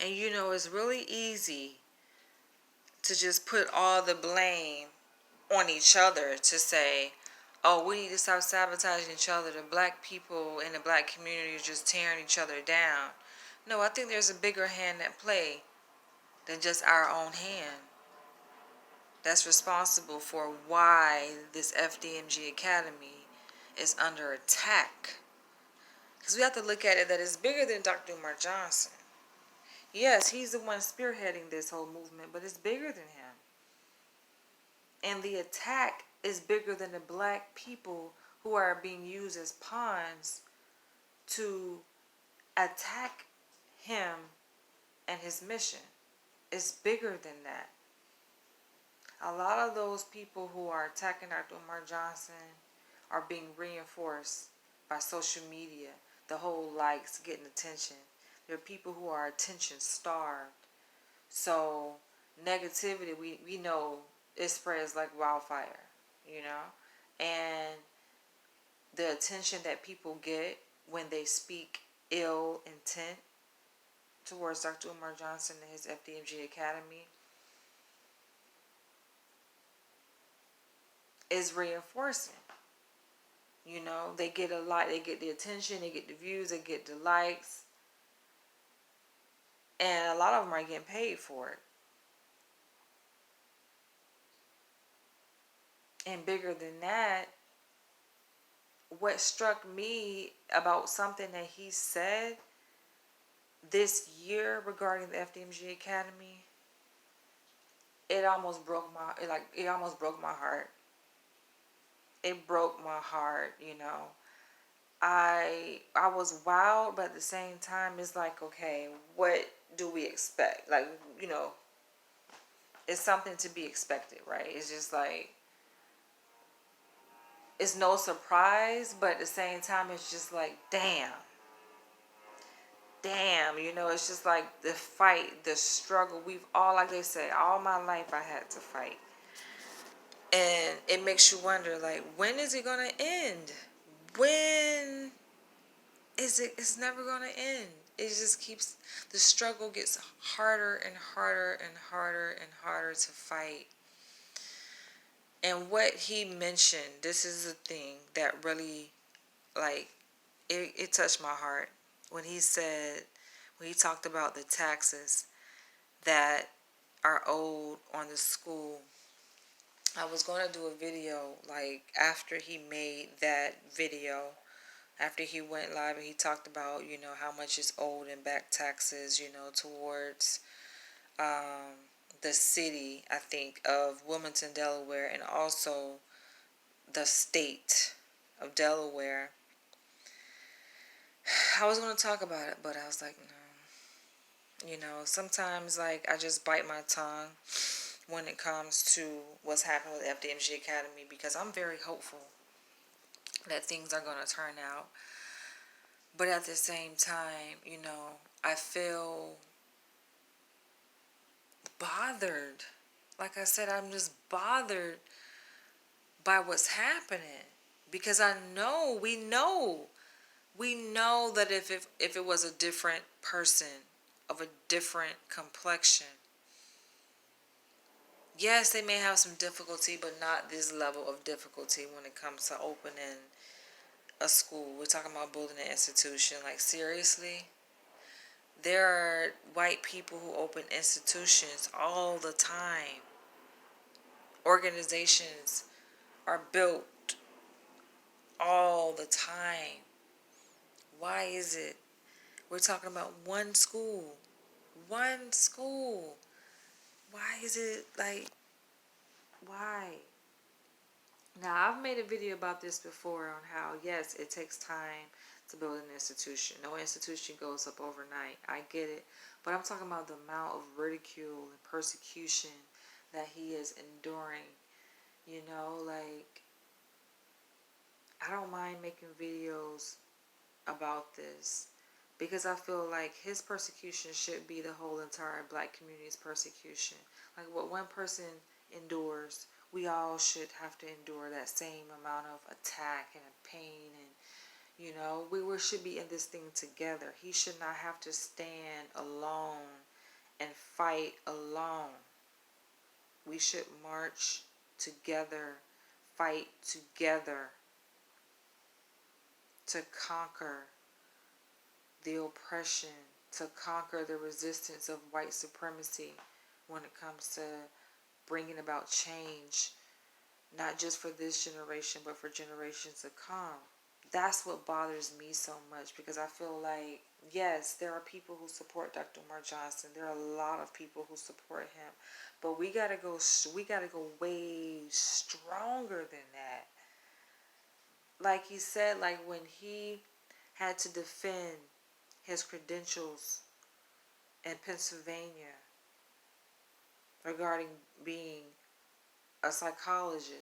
And you know, it's really easy to just put all the blame on each other, to say, oh, we need to stop sabotaging each other. The black people in the black community are just tearing each other down. No, I think there's a bigger hand at play than just our own hand that's responsible for why this FDMG Academy is under attack. Because we have to look at it that it's bigger than Dr. Umar Johnson. Yes, he's the one spearheading this whole movement, but it's bigger than him. And the attack is bigger than the black people who are being used as pawns to attack him and his mission. It's bigger than that. A lot of those people who are attacking Dr. Umar Johnson are being reinforced by social media. The whole likes, getting attention. There are people who are attention starved. So negativity, we know it spreads like wildfire, you know? And the attention that people get when they speak ill intent towards Dr. Umar Johnson and his FDMG Academy is reinforcing. You know, they get a lot, they get the attention, they get the views, they get the likes. And a lot of them are getting paid for it. And bigger than that, what struck me about something that he said this year regarding the FDMG Academy, it almost broke my heart. It broke my heart, you know. I was wild, but at the same time, it's like, okay, what do we expect? Like, you know, it's something to be expected, right? It's just like, it's no surprise, but at the same time, it's just like, damn, you know, it's just like the fight, the struggle. We've all, like they say, all my life I had to fight. And it makes you wonder, like, when is it going to end? When is it? It's never going to end. It just keeps, the struggle gets harder and harder and harder and harder to fight. And what he mentioned, this is the thing that really, like, it touched my heart. When he talked about the taxes that are owed on the school. I was going to do a video, like, after he made that video, after he went live and he talked about, you know, how much is owed in back taxes, you know, towards the city, I think, of Wilmington, Delaware, and also the state of Delaware. I was going to talk about it, but I was like, no. You know, sometimes, like, I just bite my tongue when it comes to what's happening with FDMG Academy, because I'm very hopeful that things are going to turn out. But at the same time, you know, I feel bothered. Like I said, I'm just bothered by what's happening, because we know that if it was a different person of a different complexion, yes, they may have some difficulty, but not this level of difficulty when it comes to opening a school. We're talking about building an institution. Like, seriously? There are white people who open institutions all the time. Organizations are built all the time. Why is it? We're talking about one school. One school. Why is it like, why? Now, I've made a video about this before on how, yes, it takes time to build an institution. No institution goes up overnight. I get it. But I'm talking about the amount of ridicule and persecution that he is enduring. You know, like, I don't mind making videos about this, because I feel like his persecution should be the whole entire black community's persecution. Like, what one person endures, we all should have to endure that same amount of attack and pain. And, you know, we should be in this thing together. He should not have to stand alone and fight alone. We should march together, fight together to conquer the oppression, to conquer the resistance of white supremacy when it comes to bringing about change, not just for this generation, but for generations to come. That's what bothers me so much, because I feel like, yes, there are people who support Dr. Umar Johnson. There are a lot of people who support him, but we gotta go way stronger than that. Like he said, like when he had to defend his credentials in Pennsylvania regarding being a psychologist,